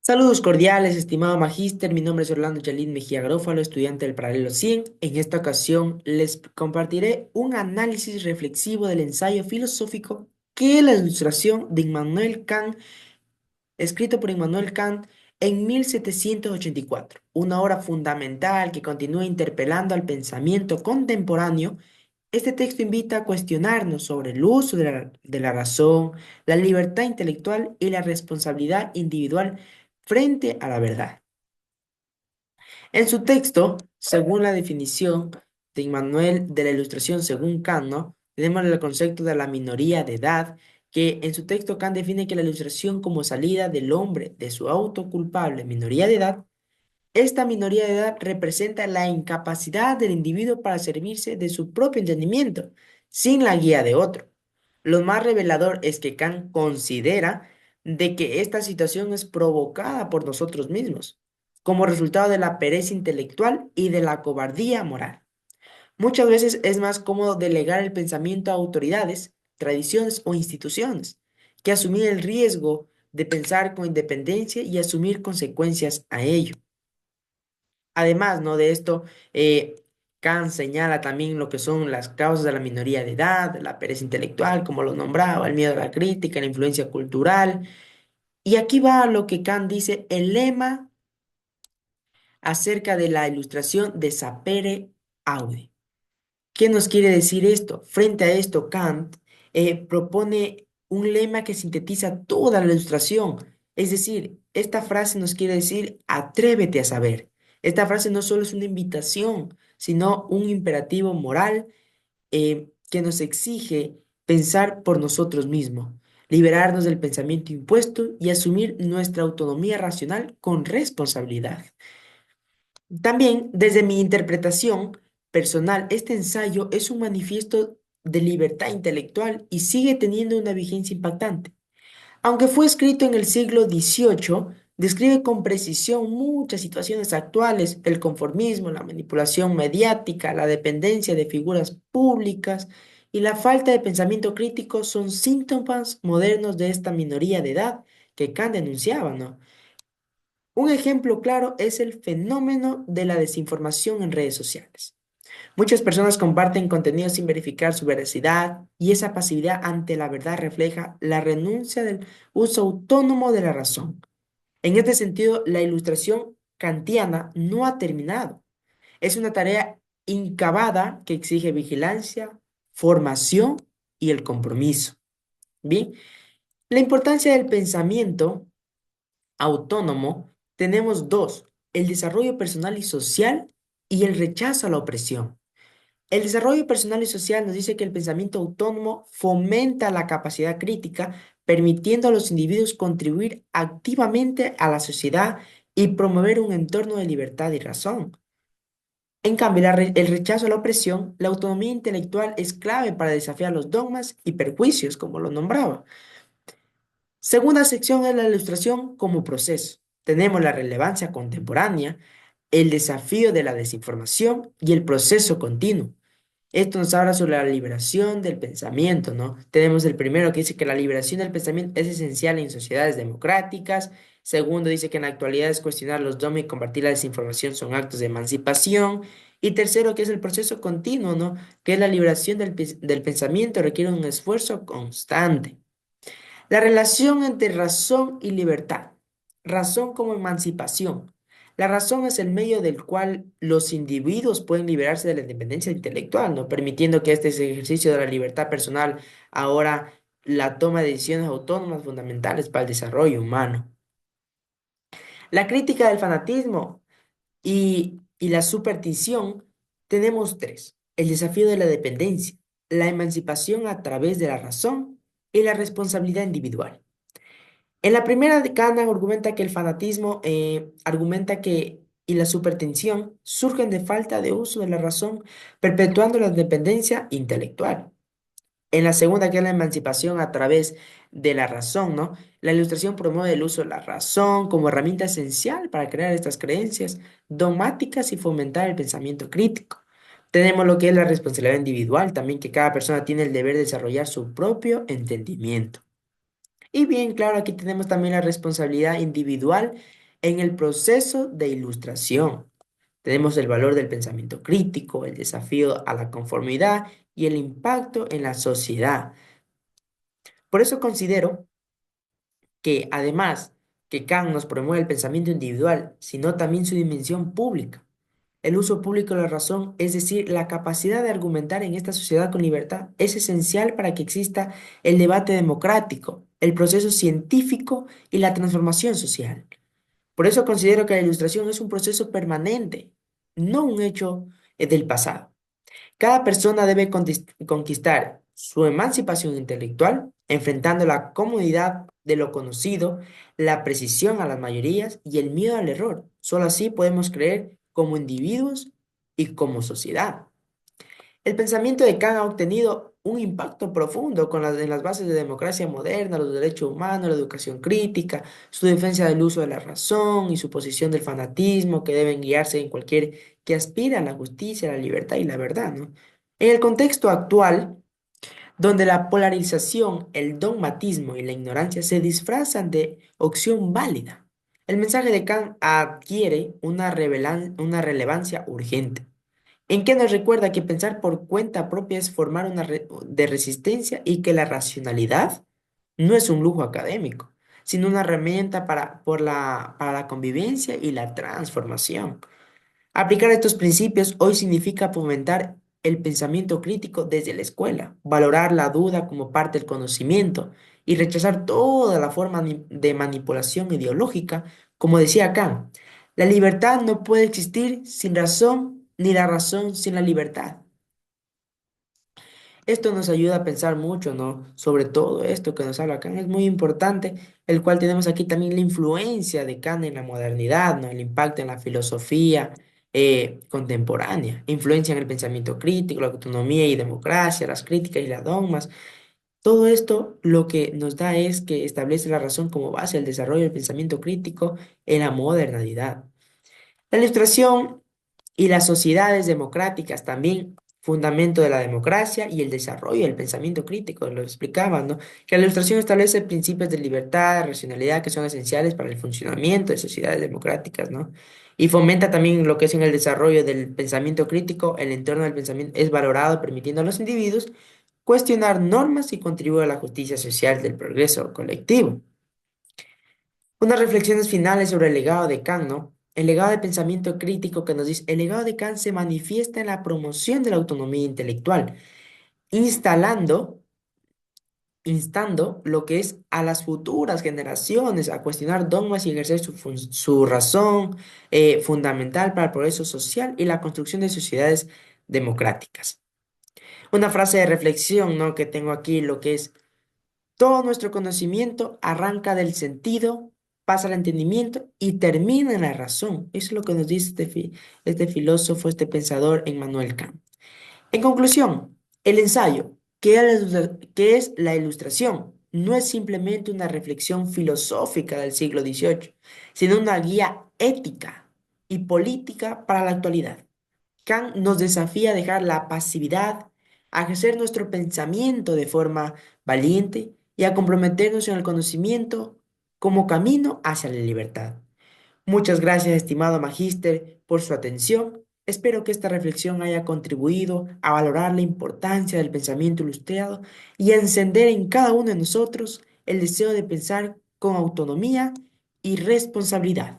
Saludos cordiales, estimado magíster. Mi nombre es Orlando Yalín Mejía Garófalo, estudiante del Paralelo 100. En esta ocasión les compartiré un análisis reflexivo del ensayo filosófico que es la ilustración de Immanuel Kant, escrito por Immanuel Kant en 1784, una obra fundamental que continúa interpelando al pensamiento contemporáneo. Este texto invita a cuestionarnos sobre el uso de la razón, la libertad intelectual y la responsabilidad individual frente a la verdad. En su texto, según la definición de Immanuel de la Ilustración según Kant, ¿no? Tenemos el concepto de la minoría de edad, que en su texto Kant define que la Ilustración como salida del hombre de su autoculpable minoría de edad. Esta minoría de edad representa la incapacidad del individuo para servirse de su propio entendimiento, sin la guía de otro. Lo más revelador es que Kant considera de que esta situación es provocada por nosotros mismos, como resultado de la pereza intelectual y de la cobardía moral. Muchas veces es más cómodo delegar el pensamiento a autoridades, tradiciones o instituciones, que asumir el riesgo de pensar con independencia y asumir consecuencias a ello. Además, ¿no? De esto, Kant señala también lo que son las causas de la minoría de edad, la pereza intelectual, como lo nombraba, el miedo a la crítica, la influencia cultural. Y aquí va lo que Kant dice, el lema acerca de la ilustración de Sapere Aude. ¿Qué nos quiere decir esto? Frente a esto, Kant propone un lema que sintetiza toda la ilustración. Es decir, esta frase nos quiere decir, atrévete a saber. Esta frase no solo es una invitación, sino un imperativo moral que nos exige pensar por nosotros mismos, liberarnos del pensamiento impuesto y asumir nuestra autonomía racional con responsabilidad. También, desde mi interpretación personal, este ensayo es un manifiesto de libertad intelectual y sigue teniendo una vigencia impactante. Aunque fue escrito en el siglo XVIII, describe con precisión muchas situaciones actuales: el conformismo, la manipulación mediática, la dependencia de figuras públicas y la falta de pensamiento crítico son síntomas modernos de esta minoría de edad que Kant denunciaba, ¿no? Un ejemplo claro es el fenómeno de la desinformación en redes sociales. Muchas personas comparten contenido sin verificar su veracidad y esa pasividad ante la verdad refleja la renuncia del uso autónomo de la razón. En este sentido, la ilustración kantiana no ha terminado. Es una tarea incabada que exige vigilancia, formación y el compromiso. Bien, la importancia del pensamiento autónomo, tenemos dos: el desarrollo personal y social y el rechazo a la opresión. El desarrollo personal y social nos dice que el pensamiento autónomo fomenta la capacidad crítica, permitiendo a los individuos contribuir activamente a la sociedad y promover un entorno de libertad y razón. En cambio, el rechazo a la opresión, la autonomía intelectual es clave para desafiar los dogmas y perjuicios, como lo nombraba. Segunda sección es la ilustración como proceso. Tenemos la relevancia contemporánea, el desafío de la desinformación y el proceso continuo. Esto nos habla sobre la liberación del pensamiento, ¿no? Tenemos el primero que dice que la liberación del pensamiento es esencial en sociedades democráticas. Segundo, dice que en la actualidad es cuestionar los dogmas y combatir la desinformación son actos de emancipación. Y tercero, que es el proceso continuo, ¿no? Que es la liberación del pensamiento requiere un esfuerzo constante. La relación entre razón y libertad. Razón como emancipación. La razón es el medio del cual los individuos pueden liberarse de la independencia intelectual, ¿no? Permitiendo que este ejercicio de la libertad personal ahora la toma de decisiones autónomas fundamentales para el desarrollo humano. La crítica del fanatismo y la superstición, tenemos tres: el desafío de la dependencia, la emancipación a través de la razón y la responsabilidad individual. En la primera, Kant argumenta que el fanatismo y la supertensión surgen de falta de uso de la razón, perpetuando la dependencia intelectual. En la segunda, que es la emancipación a través de la razón, ¿no? La ilustración promueve el uso de la razón como herramienta esencial para crear estas creencias dogmáticas y fomentar el pensamiento crítico. Tenemos lo que es la responsabilidad individual, también que cada persona tiene el deber de desarrollar su propio entendimiento. Y bien, claro, aquí tenemos también la responsabilidad individual en el proceso de ilustración. Tenemos el valor del pensamiento crítico, el desafío a la conformidad y el impacto en la sociedad. Por eso considero que además que Kant nos promueve el pensamiento individual, sino también su dimensión pública. El uso público de la razón, es decir, la capacidad de argumentar en esta sociedad con libertad, es esencial para que exista el debate democrático, el proceso científico y la transformación social. Por eso considero que la ilustración es un proceso permanente, no un hecho del pasado. Cada persona debe conquistar su emancipación intelectual, enfrentando la comodidad de lo conocido, la precisión a las mayorías y el miedo al error. Solo así podemos creer como individuos y como sociedad. El pensamiento de Kant ha obtenido un impacto profundo en las bases de democracia moderna, los derechos humanos, la educación crítica, su defensa del uso de la razón y su posición del fanatismo que deben guiarse en cualquier que aspira a la justicia, la libertad y la verdad, ¿no? En el contexto actual, donde la polarización, el dogmatismo y la ignorancia se disfrazan de opción válida, el mensaje de Kant adquiere una relevancia urgente. ¿En qué nos recuerda que pensar por cuenta propia es formar una red de resistencia y que la racionalidad no es un lujo académico, sino una herramienta para la convivencia y la transformación? Aplicar estos principios hoy significa fomentar el pensamiento crítico desde la escuela, valorar la duda como parte del conocimiento y rechazar toda la forma de manipulación ideológica, como decía Kant. La libertad no puede existir sin razón, ni la razón sin la libertad. Esto nos ayuda a pensar mucho, ¿no? Sobre todo esto que nos habla Kant es muy importante, el cual tenemos aquí también la influencia de Kant en la modernidad, ¿no? El impacto en la filosofía contemporánea, influencia en el pensamiento crítico, la autonomía y democracia, las críticas y las dogmas. Todo esto lo que nos da es que establece la razón como base del desarrollo del pensamiento crítico en la modernidad. La ilustración y las sociedades democráticas también, fundamento de la democracia y el desarrollo del pensamiento crítico, lo explicaban, ¿no? Que la ilustración establece principios de libertad, racionalidad que son esenciales para el funcionamiento de sociedades democráticas, ¿no? Y fomenta también lo que es en el desarrollo del pensamiento crítico, el entorno del pensamiento es valorado, permitiendo a los individuos cuestionar normas y contribuir a la justicia social del progreso colectivo. Unas reflexiones finales sobre el legado de Kant, ¿no? El legado de pensamiento crítico que nos dice, el legado de Kant se manifiesta en la promoción de la autonomía intelectual, instalando, instando lo que es a las futuras generaciones a cuestionar dogmas y ejercer su razón fundamental para el progreso social y la construcción de sociedades democráticas. Una frase de reflexión, ¿no? Que tengo aquí, lo que es todo nuestro conocimiento arranca del sentido, pasa al entendimiento y termina en la razón. Eso es lo que nos dice este filósofo, este pensador, Emmanuel Kant. En conclusión, el ensayo, ¿qué es la ilustración? No es simplemente una reflexión filosófica del siglo XVIII, sino una guía ética y política para la actualidad. Kant nos desafía a dejar la pasividad, a ejercer nuestro pensamiento de forma valiente y a comprometernos en el conocimiento como camino hacia la libertad. Muchas gracias, estimado magíster, por su atención. Espero que esta reflexión haya contribuido a valorar la importancia del pensamiento ilustrado y a encender en cada uno de nosotros el deseo de pensar con autonomía y responsabilidad.